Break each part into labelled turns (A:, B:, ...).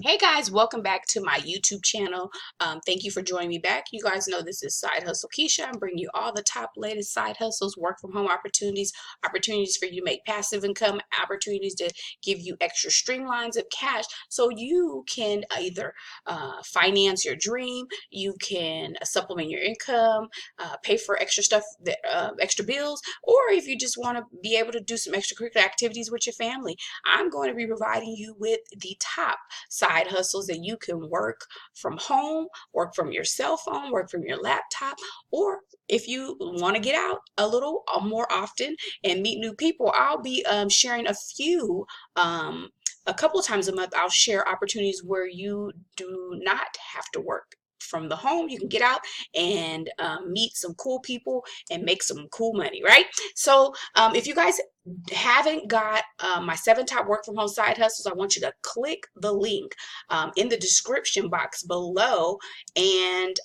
A: Hey guys, welcome back to my YouTube channel. Thank you for joining me back. You guys know this is Side Hustle Keisha. I'm bringing you all the top latest side hustles, work from home opportunities, opportunities for you to make passive income, opportunities to give you extra streamlines of cash so you can either finance your dream, you can supplement your income, pay for extra stuff, extra bills, or if you just want to be able to do some extracurricular activities with your family. I'm going to be providing you with the top side hustles that you can work from home, work from your cell phone, work from your laptop, or if you want to get out a little more often and meet new people, I'll be sharing a couple of times a month. I'll share opportunities where you do not have to work from the home. You can get out and meet some cool people and make some cool money, right? So if you guys haven't got my 7 top work from home side hustles, I want you to click the link in the description box below. And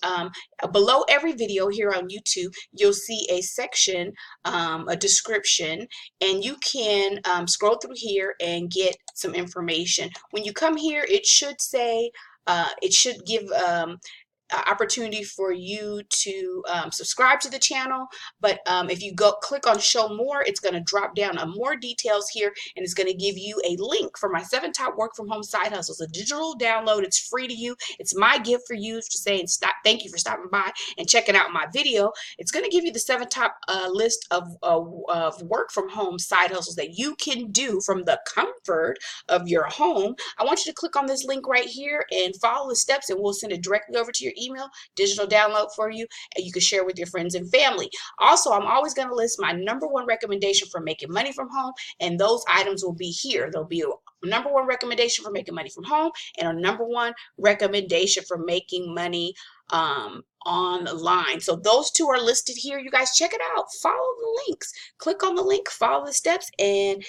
A: below every video here on YouTube, you'll see a section, a description, and you can scroll through here and get some information. When you come here, it should say, it should give opportunity for you to subscribe to the channel, but if you go click on show more, it's going to drop down on more details here, and it's going to give you a link for my 7 top work from home side hustles, a digital download. It's free to you. It's my gift for you to say thank you for stopping by and checking out my video. It's going to give you the 7 top list of work from home side hustles that you can do from the comfort of your home. I want you to click on this link right here and follow the steps, and we'll send it directly over to your email, digital download for you, and you can share with your friends and family. Also, I'm always going to list my #1 recommendation for making money from home, and those items will be here. There'll be a #1 recommendation for making money from home and a #1 recommendation for making money online. So those two are listed here. You guys check it out. Follow the links. Click on the link, follow the steps, and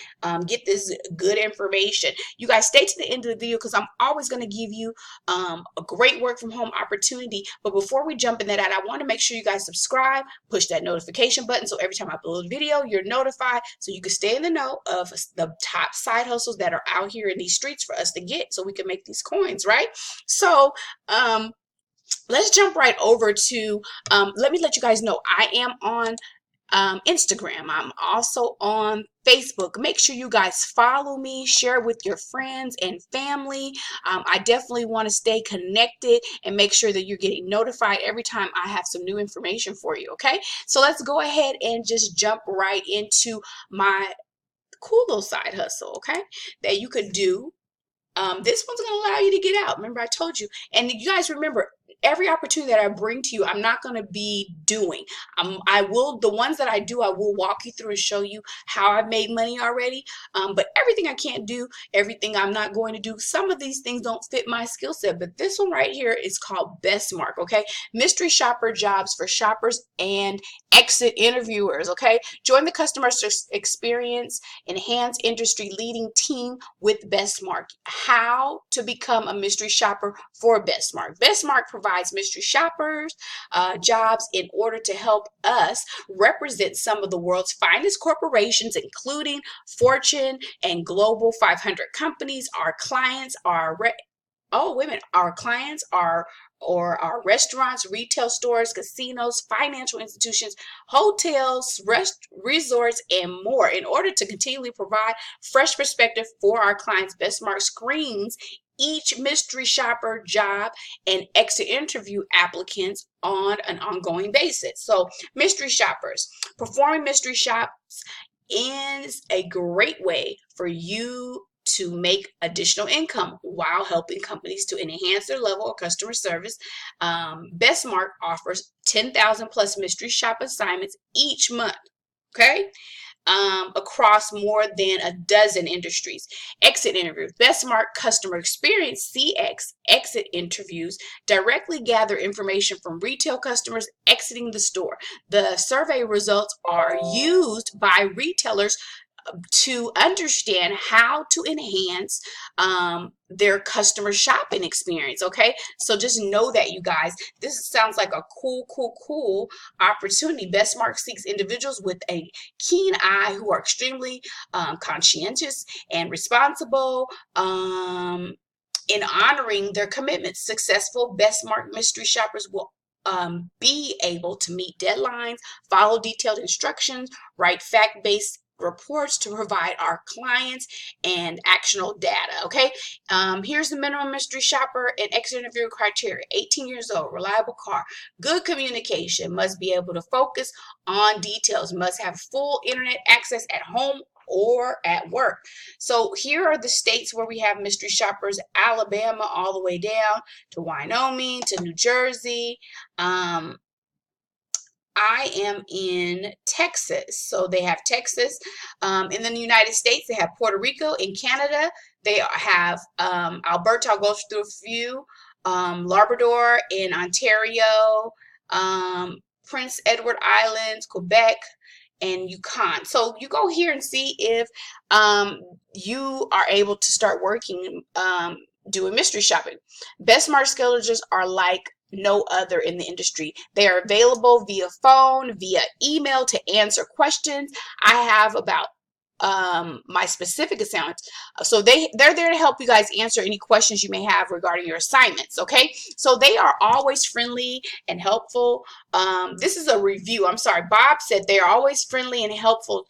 A: get this good information. You guys stay to the end of the video because I'm always going to give you a great work from home opportunity. But before we jump in that, I want to make sure you guys subscribe, push that notification button so every time I upload a video, you're notified so you can stay in the know of the top side hustles that are out here in these streets for us to get so we can make these coins, right? So, let's jump right over to, let me let you guys know, I am on Instagram. I'm also on Facebook. Make sure you guys follow me, share with your friends and family. I definitely want to stay connected and make sure that you're getting notified every time I have some new information for you, okay? So let's go ahead and just jump right into my cool little side hustle, okay, that you could do. This one's going to allow you to get out. Remember, I told you. And you guys remember, every opportunity that I bring to you, I'm not going to be doing. The ones that I do, I will walk you through and show you how I've made money already. But everything I can't do, everything I'm not going to do, some of these things don't fit my skill set. But this one right here is called Best Mark, okay? Mystery shopper jobs for shoppers and exit interviewers, okay? Join the customer experience, enhance industry leading team with Bestmark. How to become a mystery shopper for Bestmark. Bestmark provides mystery shoppers jobs in order to help us represent some of the world's finest corporations, including Fortune and Global 500 companies. Our clients are our clients are our restaurants, retail stores, casinos, financial institutions, hotels, resorts, and more. In order to continually provide fresh perspective for our clients, Bestmark screens each mystery shopper job and exit interview applicants on an ongoing basis. So mystery shoppers, performing mystery shops is a great way for you to make additional income while helping companies to enhance their level of customer service. Bestmark offers 10,000 plus mystery shop assignments each month, okay? Across more than a dozen industries. Exit interviews. Bestmark customer experience, CX, exit interviews directly gather information from retail customers exiting the store. The survey results are used by retailers to understand how to enhance their customer shopping experience. Okay, so just know that, you guys, this sounds like a cool opportunity. Bestmark seeks individuals with a keen eye who are extremely conscientious and responsible. In honoring their commitments, successful best mark mystery shoppers will be able to meet deadlines, follow detailed instructions, write fact-based reports to provide our clients and actionable data. Okay, here's the minimum mystery shopper and exit interview criteria: 18 years old, reliable car, good communication, must be able to focus on details, must have full internet access at home or at work. So here are the states where we have mystery shoppers: Alabama all the way down to Wyoming to New Jersey. I am in Texas. So they have Texas. In the United States, they have Puerto Rico. In Canada, they have Alberta. I'll go through a few. Labrador in Ontario, Prince Edward Islands, Quebec, and Yukon. So you go here and see if you are able to start working doing mystery shopping. Best Smart Scalers are like no other in the industry. They are available via phone, via email to answer questions. I have about my specific assignments, so they're there to help you guys answer any questions you may have regarding your assignments. Okay, so they are always friendly and helpful. This is a review. I'm sorry, Bob said they are always friendly and helpful.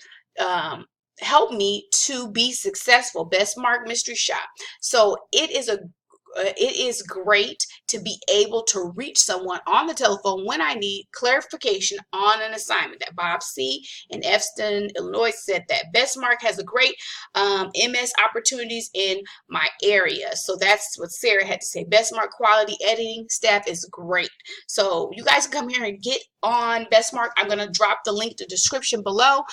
A: Help me to be successful. Best Mark Mystery Shop. So it is great to be able to reach someone on the telephone when I need clarification on an assignment. That Bob C. in Evanston, Illinois said that Best Mark has a great MS opportunities in my area. So that's what Sarah had to say. Best Mark quality editing staff is great. So you guys can come here and get on Best Mark. I'm going to drop the link to the description below.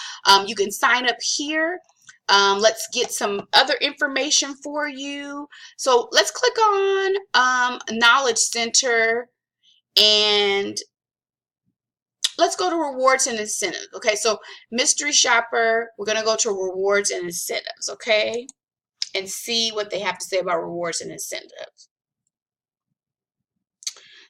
A: You can sign up here. Let's get some other information for you. So let's click on Knowledge Center and let's go to rewards and incentives. Okay, so mystery shopper, we're going to go to rewards and incentives, okay, and see what they have to say about rewards and incentives.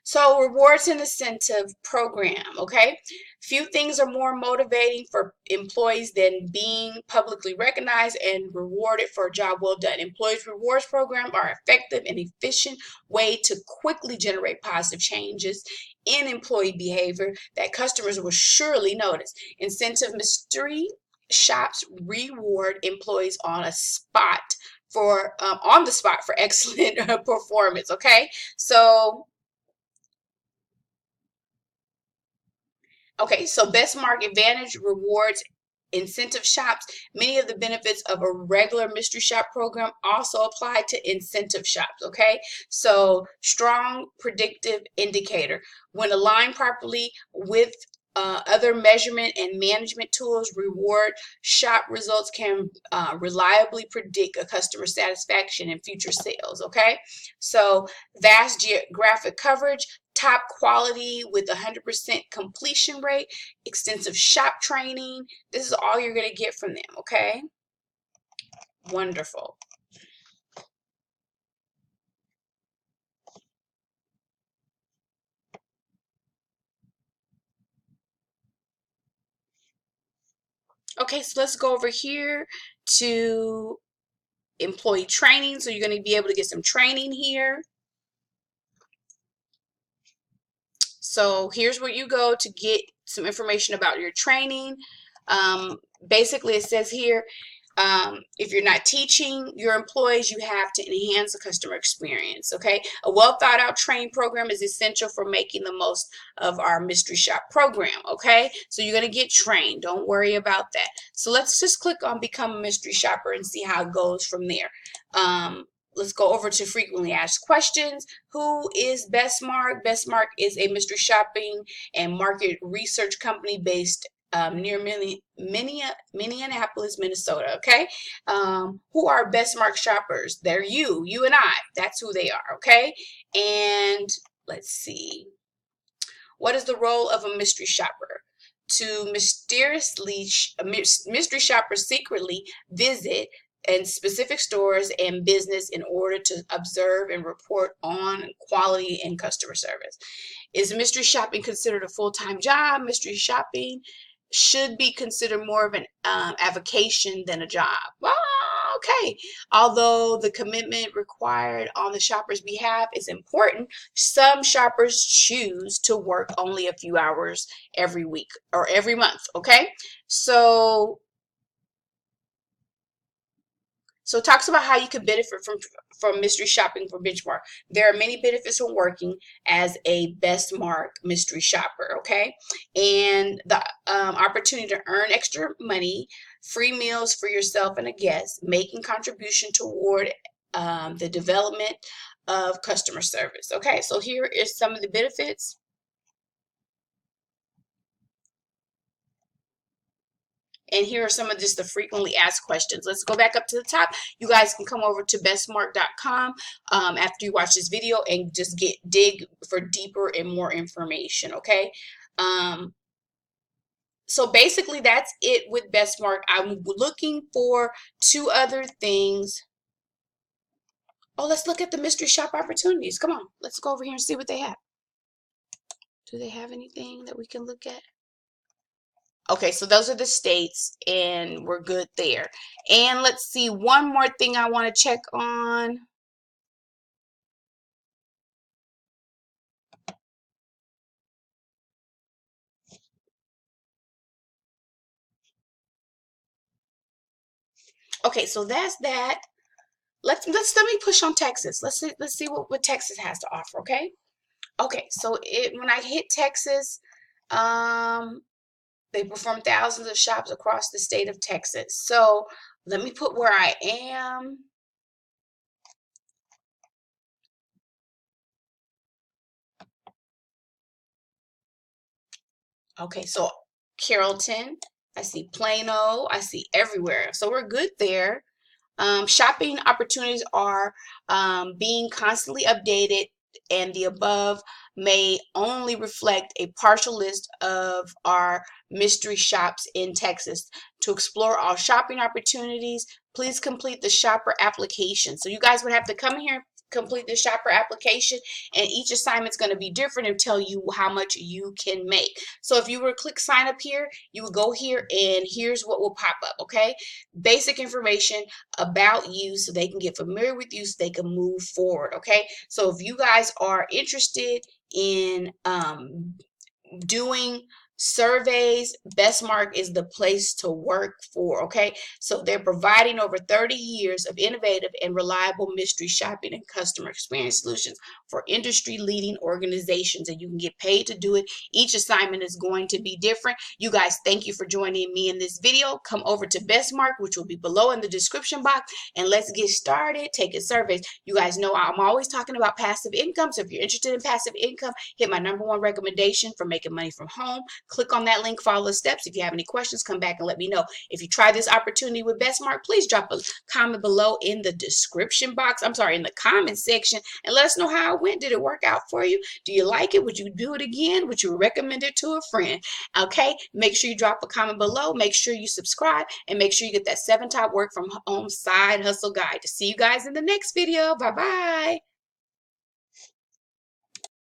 A: So rewards and incentive program, okay? Few things are more motivating for employees than being publicly recognized and rewarded for a job well done. Employees rewards program are effective and efficient way to quickly generate positive changes in employee behavior that customers will surely notice. Incentive mystery shops reward employees on the spot for excellent performance, okay? So okay, so Best Mark Advantage rewards incentive shops. Many of the benefits of a regular mystery shop program also apply to incentive shops, okay? So strong predictive indicator. When aligned properly with other measurement and management tools, reward shop results can reliably predict a customer satisfaction and future sales, okay? So vast geographic coverage, top quality with 100% completion rate, extensive shop training. This is all you're going to get from them, okay? Wonderful. Okay, so let's go over here to employee training. So you're going to be able to get some training here. So here's where you go to get some information about your training. Basically, it says here, if you're not teaching your employees, you have to enhance the customer experience, okay? A well thought out training program is essential for making the most of our mystery shop program, okay? So you're going to get trained. Don't worry about that. So let's just click on Become a Mystery Shopper and see how it goes from there. Let's go over to frequently asked questions. Who is Best Mark? Best Mark is a mystery shopping and market research company based near Minneapolis, Minnesota, okay? Who are Best Mark shoppers? They're you and I. That's who they are, okay? And let's see. What is the role of a mystery shopper? To mystery shoppers secretly visit in specific stores and business in order to observe and report on quality and customer service. Is mystery shopping considered a full-time job? Mystery shopping should be considered more of an avocation than a job. Well, okay. Although the commitment required on the shopper's behalf is important, some shoppers choose to work only a few hours every week or every month, okay? So it talks about how you can benefit from mystery shopping for Benchmark. There are many benefits from working as a Bestmark mystery shopper, okay? And the opportunity to earn extra money, free meals for yourself and a guest, making contribution toward the development of customer service. Okay, so here is some of the benefits. And here are some of just the frequently asked questions. Let's go back up to the top. You guys can come over to bestmark.com after you watch this video and just dig for deeper and more information, okay? So basically that's it with Bestmark. I'm looking for two other things. Oh, let's look at the mystery shop opportunities. Come on, let's go over here and see what they have. Do they have anything that we can look at? Okay, so those are the states, and we're good there. And let's see, one more thing I want to check on. Okay, so that's that. Let me push on Texas. Let's see what Texas has to offer, okay? Okay, so when I hit Texas, they perform thousands of shops across the state of Texas. So let me put where I am. Okay, so Carrollton, I see Plano, I see everywhere. So we're good there. Shopping opportunities are being constantly updated, and the above may only reflect a partial list of our mystery shops in Texas. To explore all shopping opportunities, please complete the shopper application. So you guys would have to come here, complete the shopper application, and each assignment's going to be different and tell you how much you can make. So if you were to click sign up here, you would go here and here's what will pop up, okay? Basic information about you so they can get familiar with you so they can move forward, okay? So if you guys are interested in doing surveys, Bestmark is the place to work for, okay? So they're providing over 30 years of innovative and reliable mystery shopping and customer experience solutions for industry leading organizations, and you can get paid to do it. Each assignment is going to be different. You guys, thank you for joining me in this video. Come over to Bestmark, which will be below in the description box, and let's get started taking surveys. You guys know I'm always talking about passive income, so if you're interested in passive income, hit my #1 recommendation for making money from home. Click on that link, follow the steps. If you have any questions, come back and let me know. If you try this opportunity with Bestmark, please drop a comment below in the description box. I'm sorry, in the comment section, and let us know how it went. Did it work out for you? Do you like it? Would you do it again? Would you recommend it to a friend? Okay, make sure you drop a comment below. Make sure you subscribe, and make sure you get that 7 top work from home side hustle guide. To see you guys in the next video. Bye-bye.